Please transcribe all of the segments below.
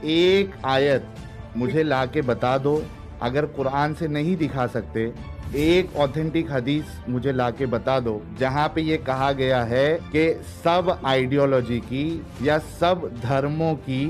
ایک آیت مجھے لا کے بتا دو، اگر قرآن سے نہیں دکھا سکتے ایک اوتھینٹک حدیث مجھے لا کے بتا دو جہاں پہ یہ کہا گیا ہے کہ سب آئیڈیالوجی کی یا سب دھرموں کی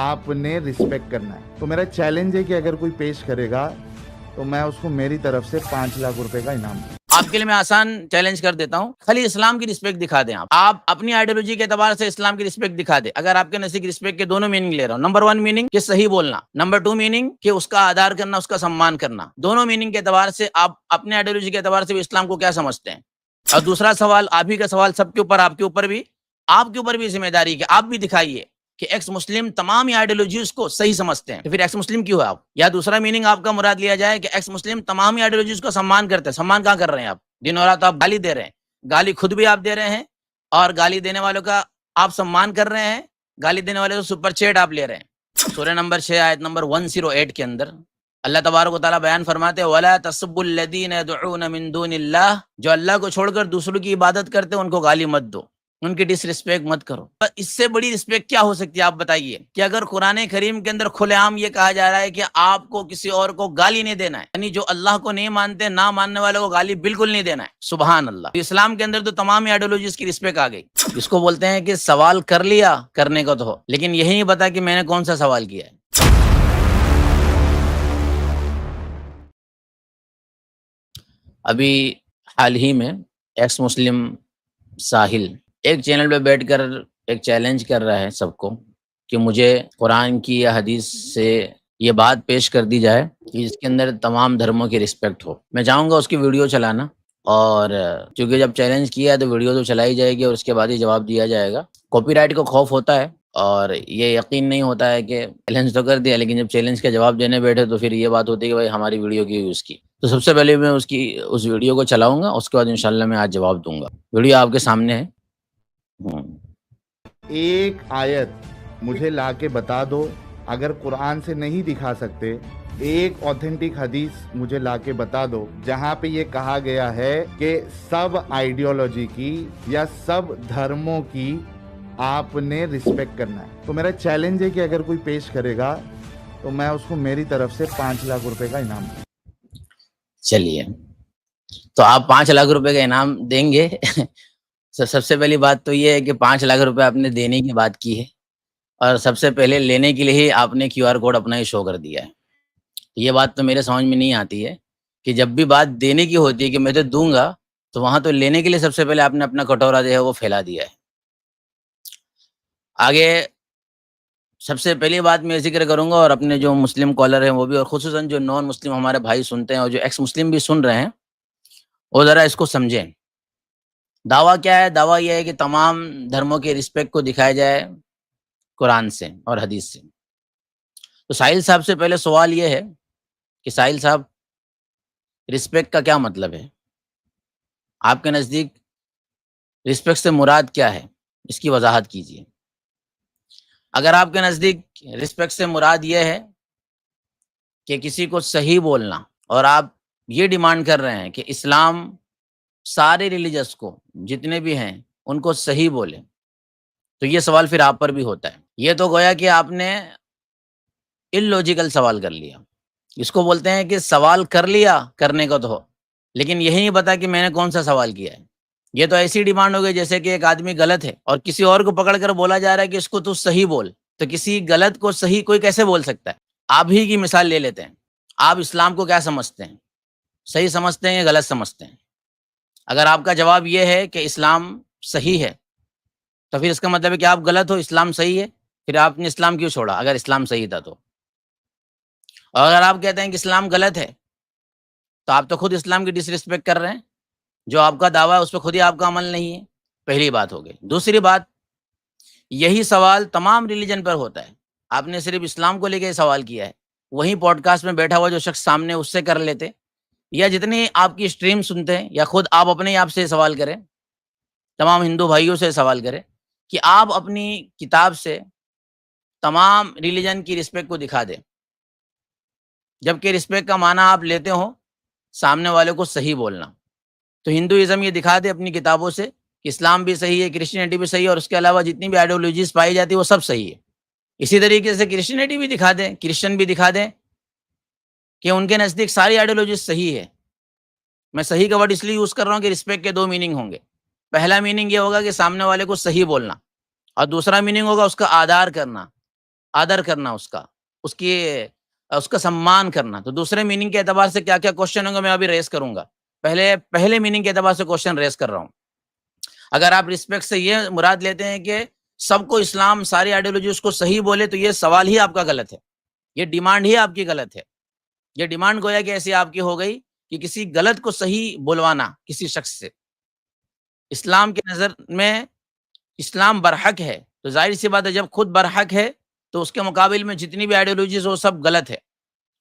آپ نے رسپیکٹ کرنا ہے۔ تو میرا چیلنج ہے کہ اگر کوئی پیش کرے گا تو میں اس کو میری طرف سے 5 لاکھ روپے کا انعام دوں۔ آپ کے لیے میں آسان چیلنج کر دیتا ہوں، خالی اسلام کی رسپیکٹ دکھا دیں۔ آپ اپنی آئیڈیالوجی کے اعتبار سے اسلام کی رسپیکٹ دکھا دیں۔ اگر آپ کے نزدیک رسپیکٹ کے دونوں میننگ لے رہا ہوں، نمبر 1 میننگ کہ صحیح بولنا، نمبر 2 میننگ کہ اس کا آدر کرنا، اس کا سمان کرنا، دونوں میننگ کے اعتبار سے آپ اپنے آئیڈیالوجی کے اعتبار سے بھی اسلام کو کیا سمجھتے ہیں؟ اور دوسرا سوال، آپ ہی کا سوال سب کے اوپر، آپ کے اوپر بھی ذمہ داری کہ آپ بھی دکھائیے کہ ایکس مسلم تمام آئیڈیالوجیز کو صحیح سمجھتے ہیں، تو پھر ایکس مسلم کیوں ہے آپ؟ یا دوسرا میننگ آپ کا مراد لیا جائے کہ ایکس مسلم تمام آئیڈیالوجیز کو سمان کرتے ہیں۔ سمان کہاں کر رہے ہیں آپ؟ دن اور رات آپ گالی دے رہے ہیں، گالی خود بھی آپ دے رہے ہیں اور گالی دینے والوں کا آپ سمان کر رہے ہیں، گالی دینے والے کو سپر چیٹ آپ لے رہے ہیں۔ سورہ نمبر 6 آیت نمبر 108 کے اندر اللہ تبارک و تعالیٰ بیان فرماتے ہیں وَلَا تَسُبُّوا الَّذِينَ يَدْعُونَ مِن دُونِ اللَّهِ، جو اللہ کو چھوڑ کر دوسروں کی عبادت کرتے ہیں ان کو گالی مت دو، ان کی ڈس رسپیکٹ مت کرو۔ اس سے بڑی رسپیکٹ کیا ہو سکتی ہے آپ بتائیے؟ کہ اگر قرآن کریم کے اندر کھلے عام یہ کہا جا رہا ہے کہ آپ کو کسی اور کو گالی نہیں دینا ہے، یعنی جو اللہ کو نہیں مانتے، نہ ماننے والوں کو گالی بالکل نہیں دینا ہے۔ سبحان اللہ۔ اسلام کے اندر تو تمام آئیڈیالوجیز کی رسپیکٹ آ گئی۔ اس کو بولتے ہیں کہ سوال کر لیا، کرنے کو تو ہو، لیکن یہی نہیں پتا کہ میں نے کون سا سوال کیا ہے۔ ابھی حال ہی میں ایکس مسلم ساحل ایک چینل پہ بیٹھ کر ایک چیلنج کر رہا ہے سب کو کہ مجھے قرآن کی یا حدیث سے یہ بات پیش کر دی جائے کہ اس کے اندر تمام دھرموں کی رسپیکٹ ہو۔ میں چاہوں گا اس کی ویڈیو چلانا، اور چونکہ جب چیلنج کیا ہے تو ویڈیو تو چلائی جائے گی اور اس کے بعد ہی جواب دیا جائے گا۔ کاپی رائٹ کو خوف ہوتا ہے اور یہ یقین نہیں ہوتا ہے کہ چیلنج تو کر دیا، لیکن جب چیلنج کا جواب دینے بیٹھے تو پھر یہ بات ہوتی ہے کہ بھائی ہماری ویڈیو کی یوز کی۔ تو سب سے پہلے میں اس ویڈیو کو چلاؤں گا، اس کے بعد انشاءاللہ میں آج جواب دوں گا۔ ویڈیو آپ کے سامنے ہے۔ ایک آیت مجھے لا کے بتا دو، اگر قرآن سے نہیں دکھا سکتے ایک اوتھینٹک حدیث مجھے لا کے بتا دو جہاں پہ یہ کہا گیا ہے کہ سب آئیڈیالوجی کی یا سب دھرموں کی آپ نے رسپیکٹ کرنا ہے۔ تو میرا چیلنج ہے کہ اگر کوئی پیش کرے گا تو میں اس کو میری طرف سے 5 لاکھ روپے کا انعام دوں۔ چلیے، تو آپ 5 لاکھ روپے کا انعام دیں گے؟ سب سے پہلی بات تو یہ ہے کہ 5 لاکھ روپے آپ نے دینے کی بات کی ہے، اور سب سے پہلے لینے کے لیے ہی آپ نے QR کوڈ اپنا ہی شو کر دیا ہے۔ یہ بات تو میرے سمجھ میں نہیں آتی ہے کہ جب بھی بات دینے کی ہوتی ہے کہ میں تو دوں گا، تو وہاں تو لینے کے لیے سب سے پہلے آپ نے اپنا کٹورا جو ہے وہ پھیلا دیا ہے۔ آگے سب سے پہلی بات میں ذکر کروں گا، اور اپنے جو مسلم کالر ہیں وہ بھی، اور خصوصاً جو نان مسلم ہمارے بھائی سنتے ہیں اور جو ایکس مسلم بھی سن رہے ہیں، وہ ذرا اس کو سمجھیں۔ دعویٰ کیا ہے؟ دعویٰ یہ ہے کہ تمام دھرموں کے رسپیکٹ کو دکھایا جائے قرآن سے اور حدیث سے۔ تو ساحل صاحب سے پہلے سوال یہ ہے کہ ساحل صاحب، رسپیکٹ کا کیا مطلب ہے؟ آپ کے نزدیک رسپیکٹ سے مراد کیا ہے؟ اس کی وضاحت کیجیے۔ اگر آپ کے نزدیک رسپیکٹ سے مراد یہ ہے کہ کسی کو صحیح بولنا، اور آپ یہ ڈیمانڈ کر رہے ہیں کہ اسلام سارے ریلیجس کو، جتنے بھی ہیں، ان کو صحیح بولے، تو یہ سوال پھر آپ پر بھی ہوتا ہے۔ یہ تو گویا کہ آپ نے illogical سوال کر لیا۔ اس کو بولتے ہیں کہ سوال کر لیا، کرنے کو تو ہو، لیکن یہی نہیں پتا کہ میں نے کون سا سوال کیا ہے۔ یہ تو ایسی ڈیمانڈ ہو گئی جیسے کہ ایک آدمی غلط ہے اور کسی اور کو پکڑ کر بولا جا رہا ہے کہ اس کو تو صحیح بول، تو کسی غلط کو صحیح کوئی کیسے بول سکتا ہے؟ آپ ہی کی مثال لے لیتے ہیں۔ آپ اسلام کو کیا سمجھتے ہیں؟ صحیح سمجھتے ہیں یا غلط سمجھتے ہیں؟ اگر آپ کا جواب یہ ہے کہ اسلام صحیح ہے، تو پھر اس کا مطلب ہے کہ آپ غلط ہو، اسلام صحیح ہے، پھر آپ نے اسلام کیوں چھوڑا اگر اسلام صحیح تھا تو؟ اور اگر آپ کہتے ہیں کہ اسلام غلط ہے، تو آپ تو خود اسلام کی ڈس رسپیکٹ کر رہے ہیں۔ جو آپ کا دعویٰ ہے اس پہ خود ہی آپ کا عمل نہیں ہے۔ پہلی بات ہو گئی۔ دوسری بات، یہی سوال تمام ریلیجن پر ہوتا ہے۔ آپ نے صرف اسلام کو لے کے سوال کیا ہے، وہیں پوڈ کاسٹ میں بیٹھا ہوا جو شخص سامنے اس سے کر لیتے، یا جتنی آپ کی اسٹریم سنتے ہیں، یا خود آپ اپنے آپ سے سوال کریں، تمام ہندو بھائیوں سے سوال کریں کہ آپ اپنی کتاب سے تمام ریلیجن کی رسپیکٹ کو دکھا دیں، جبکہ رسپیکٹ کا معنی آپ لیتے ہو سامنے والے کو صحیح بولنا۔ تو ہندوازم یہ دکھا دے اپنی کتابوں سے کہ اسلام بھی صحیح ہے، کرسچینٹی بھی صحیح ہے، اور اس کے علاوہ جتنی بھی آئیڈیالوجیز پائی جاتی ہے وہ سب صحیح ہے۔ اسی طریقے سے کرسچینٹی بھی دکھا دیں، کرسچن بھی دکھا دیں کہ ان کے نزدیک ساری آئیڈیالوجیز صحیح ہے. میں صحیح کا ورڈ اس لیے یوز کر رہا ہوں کہ رسپیکٹ کے دو میننگ ہوں گے. پہلا میننگ یہ ہوگا کہ سامنے والے کو صحیح بولنا، اور دوسرا میننگ ہوگا اس کا آدر کرنا اس کا سمان کرنا. تو دوسرے میننگ کے اعتبار سے کیا کیا کوشچن ہوں گے میں ابھی ریز کروں گا. پہلے میننگ کے اعتبار سے کوشچن ریز کر رہا ہوں. اگر آپ رسپیکٹ سے یہ مراد لیتے ہیں کہ سب کو اسلام ساری آئیڈیالوجی اس کو صحیح بولے، تو یہ سوال ہی آپ کا غلط ہے، یہ ڈیمانڈ ہی آپ کی غلط ہے. یہ ڈیمانڈ گویا کہ ایسی آپ کی ہو گئی کہ کسی غلط کو صحیح بلوانا کسی شخص سے. اسلام کے نظر میں اسلام برحق ہے، تو ظاہر سی بات ہے جب خود برحق ہے تو اس کے مقابل میں جتنی بھی آئیڈیالوجیز وہ سب غلط ہے.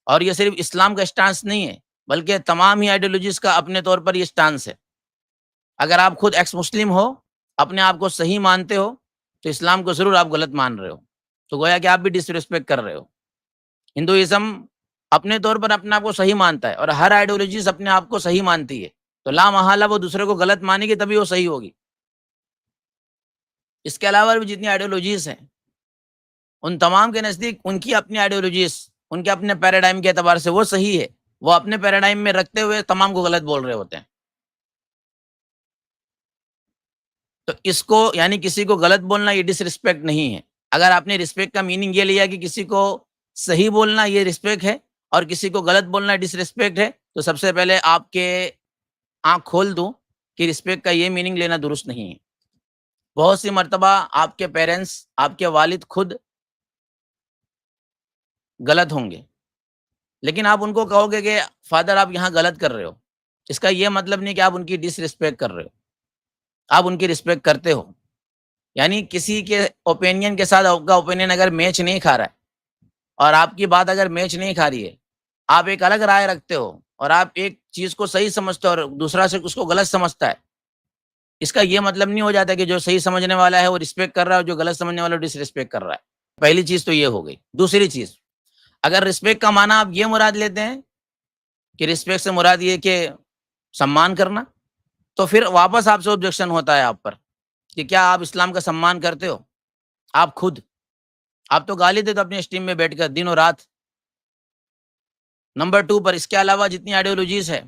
اور یہ صرف اسلام کا اسٹانس نہیں ہے، بلکہ تمام ہی آئیڈیالوجیز کا اپنے طور پر یہ اسٹانس ہے. اگر آپ خود ایکس مسلم ہو، اپنے آپ کو صحیح مانتے ہو، تو اسلام کو ضرور آپ غلط مان رہے ہو. تو گویا کہ آپ بھی ڈس ریسپیکٹ کر رہے ہو. ہندوازم اپنے طور پر اپنے آپ کو صحیح مانتا ہے، اور ہر آئیڈیالوجیز اپنے آپ کو صحیح مانتی ہے، تو لا محالہ وہ دوسرے کو غلط مانے گی تبھی وہ صحیح ہوگی. اس کے علاوہ بھی جتنی آئیڈیالوجیز ہیں ان تمام کے نزدیک ان کی اپنی آئیڈیالوجیز، ان کے اپنے پیراڈائم کے اعتبار سے وہ صحیح ہے، وہ اپنے پیراڈائم میں رکھتے ہوئے تمام کو غلط بول رہے ہوتے ہیں. تو اس کو یعنی کسی کو غلط بولنا یہ ڈس رسپیکٹ نہیں ہے. اگر آپ نے رسپیکٹ کا میننگ یہ لیا کہ کسی کو صحیح بولنا یہ رسپیکٹ ہے اور کسی کو غلط بولنا ڈس رسپیکٹ ہے، تو سب سے پہلے آپ کے آنکھ کھول دوں کہ رسپیکٹ کا یہ میننگ لینا درست نہیں ہے. بہت سی مرتبہ آپ کے پیرنٹس، آپ کے والد خود غلط ہوں گے، لیکن آپ ان کو کہو گے کہ فادر آپ یہاں غلط کر رہے ہو. اس کا یہ مطلب نہیں کہ آپ ان کی ڈس رسپیکٹ کر رہے ہو، آپ ان کی رسپیکٹ کرتے ہو. یعنی کسی کے اوپینین کے ساتھ آپ کا اوپینین اگر میچ نہیں کھا رہا ہے اور آپ کی بات اگر میچ نہیں کھا رہی ہے، آپ ایک الگ رائے رکھتے ہو اور آپ ایک چیز کو صحیح سمجھتے ہو اور دوسرا سے اس کو غلط سمجھتا ہے، اس کا یہ مطلب نہیں ہو جاتا کہ جو صحیح سمجھنے والا ہے وہ رسپیکٹ کر رہا ہے اور جو غلط سمجھنے والا ڈس رسپیکٹ کر رہا ہے. پہلی چیز تو یہ ہو گئی. دوسری چیز، اگر رسپیکٹ کا معنی آپ یہ مراد لیتے ہیں کہ رسپیکٹ سے مراد یہ کہ سمان کرنا، تو پھر واپس آپ سے آبجیکشن ہوتا ہے آپ پر کہ کیا آپ اسلام کا سمان کرتے ہو؟ آپ خود آپ تو گالی دیتے اپنے اسٹیم میں بیٹھ کر دن و رات. نمبر 2 پر اس کے علاوہ جتنی آئیڈیالوجیز ہے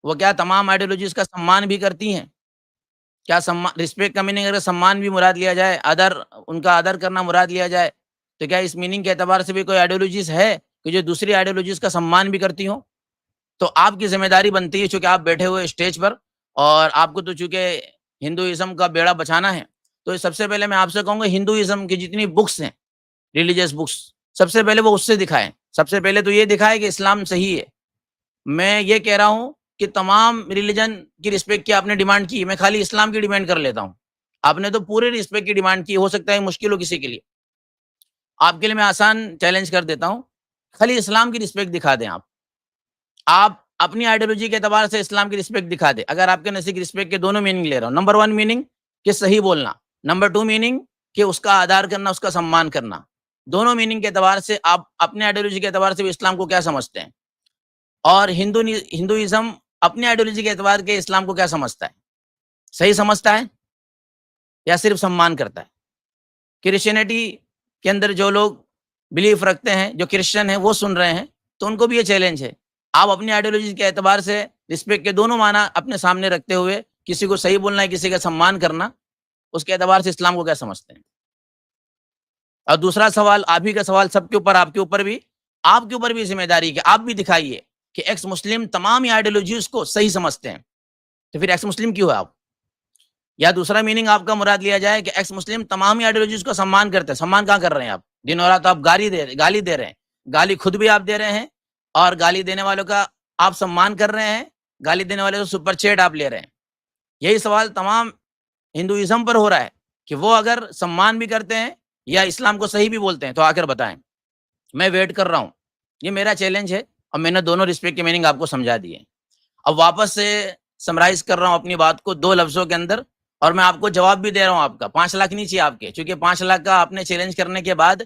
وہ کیا تمام آئیڈیالوجیز کا سمان بھی کرتی ہیں؟ کیا رسپیکٹ کا میننگ اگر سمان بھی مراد لیا جائے، ان کا آدر کرنا مراد لیا جائے، تو کیا اس میننگ کے اعتبار سے بھی کوئی آئیڈیالوجیز ہے کہ جو دوسری آئیڈیالوجیز کا سمان بھی کرتی ہوں؟ تو آپ کی ذمہ داری بنتی ہے، چونکہ آپ بیٹھے ہوئے اسٹیج پر اور آپ کو تو چونکہ ہندوازم کا بیڑا بچانا ہے، تو سب سے پہلے میں آپ سے کہوں گا ہندوازم کی جتنی بکس ہیں، ریلیجیس بکس، سب سے پہلے وہ اس سے دکھائیں. سب سے پہلے تو یہ دکھائے کہ اسلام صحیح ہے. میں یہ کہہ رہا ہوں کہ تمام ریلیجن کی رسپیکٹ کی آپ نے ڈیمانڈ کی، میں خالی اسلام کی ڈیمانڈ کر لیتا ہوں. آپ نے تو پورے رسپیکٹ کی ڈیمانڈ کی، ہو سکتا ہے مشکل ہو کسی کے لیے. آپ کے لیے میں آسان چیلنج کر دیتا ہوں، خالی اسلام کی رسپیکٹ دکھا دیں. آپ اپنی آئیڈیالوجی کے اعتبار سے اسلام کی رسپیکٹ دکھا دیں. اگر آپ کے نزدیک رسپیکٹ کے دونوں میننگ لے رہا ہوں، نمبر 1 میننگ کہ صحیح بولنا، نمبر 2 میننگ کہ اس کا آدر کرنا، اس کا سمان کرنا. دونوں میننگ کے اعتبار سے آپ اپنے آئیڈیالوجی کے اعتبار سے بھی اسلام کو کیا سمجھتے ہیں، اور ہندوازم اپنے آئیڈیالوجی کے اعتبار کے اسلام کو کیا سمجھتا ہے؟ صحیح سمجھتا ہے یا صرف سمان کرتا ہے؟ کرسچینٹی کے اندر جو لوگ بلیف رکھتے ہیں، جو کرسچن ہیں، وہ سن رہے ہیں، تو ان کو بھی یہ چیلنج ہے. آپ اپنی آئیڈیالوجی کے اعتبار سے رسپیکٹ کے دونوں معنی اپنے سامنے رکھتے ہوئے کسی کو صحیح بولنا ہے، کسی کا سمان کرنا، اس کے اعتبار سے اسلام کو کیا سمجھتے ہیں؟ اور دوسرا سوال، آپ ہی کا سوال سب کے اوپر، آپ کے اوپر بھی ذمہ داری کہ آپ بھی دکھائیے کہ ایکس مسلم تمام آئیڈیالوجیز کو صحیح سمجھتے ہیں. تو پھر ایکس مسلم کیوں ہے آپ؟ یا دوسرا میننگ آپ کا مراد لیا جائے کہ ایکس مسلم تمام آئیڈیالوجیز کو سمان کرتے ہیں. سمان کہاں کر رہے ہیں آپ؟ دن اور رات آپ گالی دے رہے ہیں. گالی خود بھی آپ دے رہے ہیں اور گالی دینے والوں کا آپ سمان کر رہے ہیں، گالی دینے والے کو سپر چیٹ آپ لے رہے ہیں. یہی سوال تمام ہندوازم پر ہو رہا ہے کہ وہ اگر سمان بھی کرتے ہیں یا اسلام کو صحیح بھی بولتے ہیں، تو آ کر بتائیں. میں ویٹ کر رہا ہوں. یہ میرا چیلنج ہے اور میں نے دونوں رسپیکٹ کے میننگ آپ کو سمجھا دیے. اب واپس سے سمرائز کر رہا ہوں اپنی بات کو 2 لفظوں کے اندر، اور میں آپ کو جواب بھی دے رہا ہوں. آپ کا 5 لاکھ نہیں چاہیے آپ کے، چونکہ 5 لاکھ کا آپ نے چیلنج کرنے کے بعد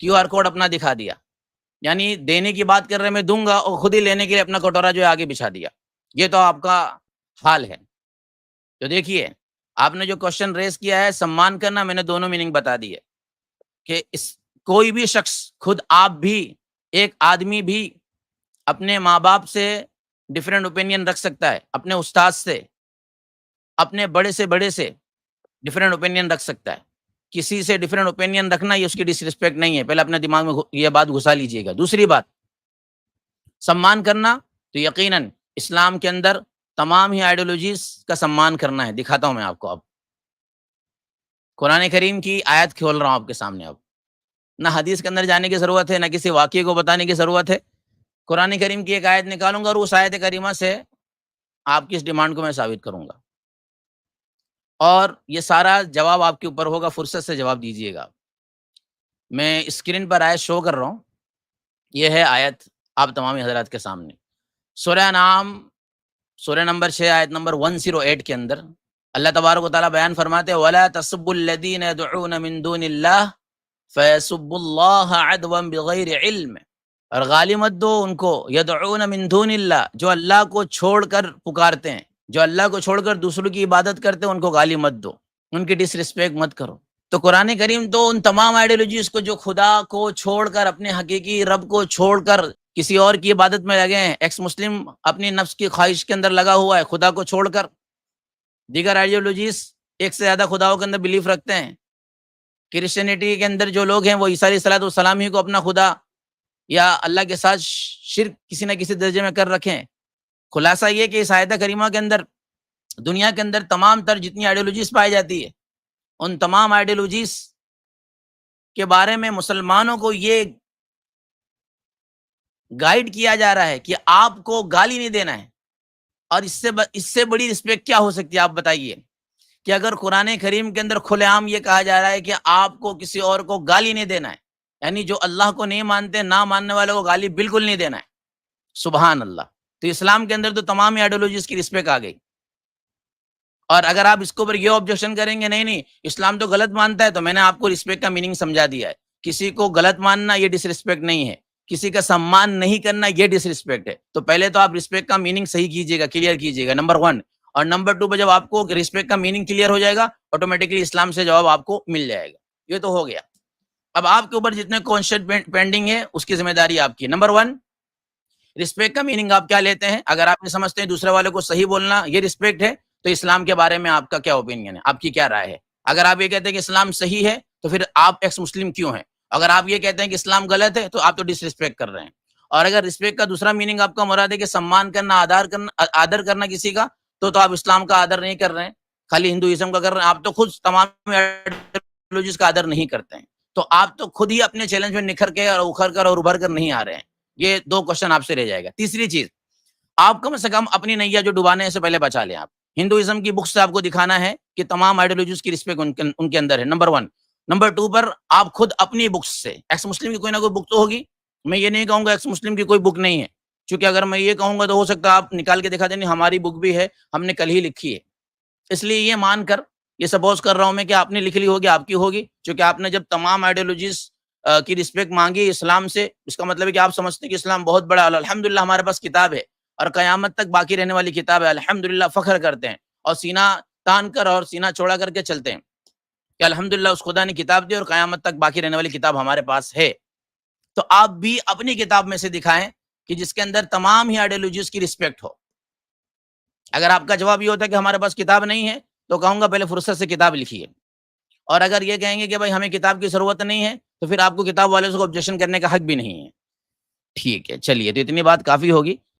QR کوڈ اپنا دکھا دیا. یعنی دینے کی بات کر رہے میں دوں گا اور خود ہی لینے کے لیے اپنا کٹورا جو ہے آگے بچھا دیا. یہ تو آپ کا حال ہے. تو دیکھیے، آپ نے جو کوشچن ریز کیا ہے سمان کرنا، میں نے دونوں میننگ بتا دیے کہ اس کوئی بھی شخص، خود آپ بھی، ایک آدمی بھی اپنے ماں باپ سے ڈفرینٹ اوپینین رکھ سکتا ہے، اپنے استاد سے، اپنے بڑے سے ڈفرینٹ اوپینین رکھ سکتا ہے. کسی سے ڈفرینٹ اوپینین رکھنا یہ اس کی ڈس رسپیکٹ نہیں ہے. پہلے اپنے دماغ میں یہ بات گھسا لیجئے گا. دوسری بات، سمان کرنا، تو یقیناً اسلام کے اندر تمام ہی آئیڈیولوجیز کا سمان کرنا ہے. دکھاتا ہوں میں آپ کو. اب قرآن کریم کی آیت کھول رہا ہوں آپ کے سامنے. اب نہ حدیث کے اندر جانے کی ضرورت ہے، نہ کسی واقعے کو بتانے کی ضرورت ہے. قرآن کریم کی ایک آیت نکالوں گا اور اس آیت کریمہ سے آپ کی اس ڈیمانڈ کو میں ثابت کروں گا، اور یہ سارا جواب آپ کے اوپر ہوگا. فرصت سے جواب دیجیے گا. میں اسکرین پر آیت شو کر رہا ہوں. یہ ہے آیت آپ تمام حضرات کے سامنے. سورہ انعام، سورہ نمبر 6 آیت نمبر 108 کے اندر اللہ تبارک و تعالیٰ بیان فرماتے ہیں وَلَا تَسُبُّوا الَّذِينَ يَدْعُونَ مِن دُونِ اللَّهِ فَيَسُبُّوا اللَّهَ عَدْوًا بِغَيْرِ عِلْمٍ. اور گالی مت دو ان کو، یدعون من دون اللہ، جو اللہ کو چھوڑ کر پکارتے ہیں، جو اللہ کو چھوڑ کر دوسروں کی عبادت کرتے ہیں، ان کو گالی مت دو، ان کی ڈس رسپیکٹ مت کرو. تو قرآن کریم تو ان تمام آئیڈیولوجیز کو جو خدا کو چھوڑ کر، اپنے حقیقی رب کو چھوڑ کر کسی اور کی عبادت میں لگے ہیں. ایکس مسلم اپنی نفس کی خواہش کے اندر لگا ہوا ہے، خدا کو چھوڑ کر. دیگر آئیڈیولوجیز ایک سے زیادہ خداؤں کے اندر بلیف رکھتے ہیں. کرسچینٹی کے اندر جو لوگ ہیں وہ عیسیٰ علیہ الصلوۃ والسلام ہی کو اپنا خدا یا اللہ کے ساتھ شرک کسی نہ کسی درجے میں کر رکھیں. خلاصہ یہ کہ اس آیت کریمہ کے اندر دنیا کے اندر تمام تر جتنی آئیڈیولوجیز پائی جاتی ہے، ان تمام آئیڈیولوجیز کے بارے میں مسلمانوں کو یہ گائیڈ کیا جا رہا ہے کہ آپ کو گالی نہیں دینا ہے. اور اس سے بڑی رسپیکٹ کیا ہو سکتی ہے؟ آپ بتائیے کہ اگر قرآن کریم کے اندر کھلے عام یہ کہا جا رہا ہے کہ آپ کو کسی اور کو گالی نہیں دینا ہے، یعنی جو اللہ کو نہیں مانتے، نہ ماننے والوں کو گالی بالکل نہیں دینا ہے. سبحان اللہ. تو اسلام کے اندر تو تمام آئیڈیولوجیز کی رسپیکٹ آ گئی. اور اگر آپ اس کے اوپر یہ آبجیکشن کریں گے نہیں اسلام تو غلط مانتا ہے، تو میں نے آپ کو رسپیکٹ کا میننگ سمجھا دیا ہے. کسی کو غلط ماننا یہ ڈس رسپیکٹ نہیں ہے، کسی کا سمان نہیں کرنا یہ ڈس رسپیکٹ ہے. تو پہلے تو آپ رسپیکٹ کا میننگ صحیح کیجیے گا، کلیئر کیجیے گا، نمبر 1. اور نمبر 2 پہ جب آپ کو رسپیکٹ کا میننگ کلیئر ہو جائے گا، آٹومیٹکلی اسلام سے جواب آپ کو مل جائے گا. یہ تو ہو گیا. اب آپ کے اوپر جتنے کوشچن پینڈنگ ہے اس کی ذمہ داری آپ کی. نمبر 1، رسپیکٹ کا میننگ آپ کیا لیتے ہیں؟ اگر آپ یہ سمجھتے ہیں دوسرے والے کو صحیح بولنا یہ رسپیکٹ ہے، تو اسلام کے بارے میں آپ کا کیا اوپینین ہے، آپ کی کیا رائے ہے؟ اگر آپ یہ کہتے ہیں کہ اسلام صحیح ہے تو پھر آپ ایکس مسلم کیوں ہیں؟ اگر آپ یہ کہتے ہیں کہ اسلام غلط ہے تو آپ تو ڈس رسپیکٹ کر رہے ہیں. اور اگر رسپیکٹ کا دوسرا میننگ آپ کا مراد ہے کہ سمان کرنا، آدر کرنا کسی کا، تو آپ اسلام کا آدر نہیں کر رہے ہیں، خالی ہندوازم کا کر رہے ہیں. آپ تو خود تمام آئیڈیولوجیز کا آدر نہیں کرتے ہیں. تو آپ تو خود ہی اپنے چیلنج میں نکھر کے اور اکھر کر اور ابھر کر نہیں آ رہے ہیں. یہ 2 کوشچن آپ سے رہ جائے گا. تیسری چیز، آپ کم سے کم اپنی نیا جو ڈبانے سے پہلے بچا لیں. آپ ہندوازم کی بکس سے آپ کو دکھانا ہے کہ تمام آئیڈیولوجیز کی رسپیکٹ ان کے اندر ہے، نمبر 1. نمبر 2 پر آپ خود اپنی بکس سے، ایکس مسلم کی کوئی نہ کوئی بک تو ہوگی. میں یہ نہیں کہوں گا ایکس مسلم کی کوئی بک نہیں ہے، چونکہ اگر میں یہ کہوں گا تو ہو سکتا ہے آپ نکال کے دکھا دیں ہماری بک بھی ہے، ہم نے کل ہی لکھی ہے. اس لیے یہ مان کر یہ سپوز کر رہا ہوں میں کہ آپ نے لکھ لی ہوگی، آپ کی ہوگی، چونکہ آپ نے جب تمام آئیڈیولوجیز کی رسپیکٹ مانگی اسلام سے، اس کا مطلب ہے کہ آپ سمجھتے ہیں کہ اسلام بہت بڑا. الحمدللہ ہمارے پاس کتاب ہے اور قیامت تک باقی رہنے والی کتاب ہے. الحمدللہ فخر کرتے ہیں اور سینہ تان کر اور سینہ چوڑا کر کے چلتے ہیں کہ الحمدللہ اس خدا نے کتاب دی اور قیامت تک باقی رہنے والی کتاب ہمارے پاس ہے. تو آپ بھی اپنی کتاب میں سے دکھائیں کہ جس کے اندر تمام ہی آئیڈیولوجیز کی رسپیکٹ ہو. اگر آپ کا جواب یہ ہوتا ہے کہ ہمارے پاس کتاب نہیں ہے، تو کہوں گا پہلے فرصت سے کتاب لکھیے. اور اگر یہ کہیں گے کہ بھائی ہمیں کتاب کی ضرورت نہیں ہے، تو پھر آپ کو کتاب والے کو آبجیکشن کرنے کا حق بھی نہیں ہے. ٹھیک ہے، چلیے، تو اتنی بات کافی ہوگی.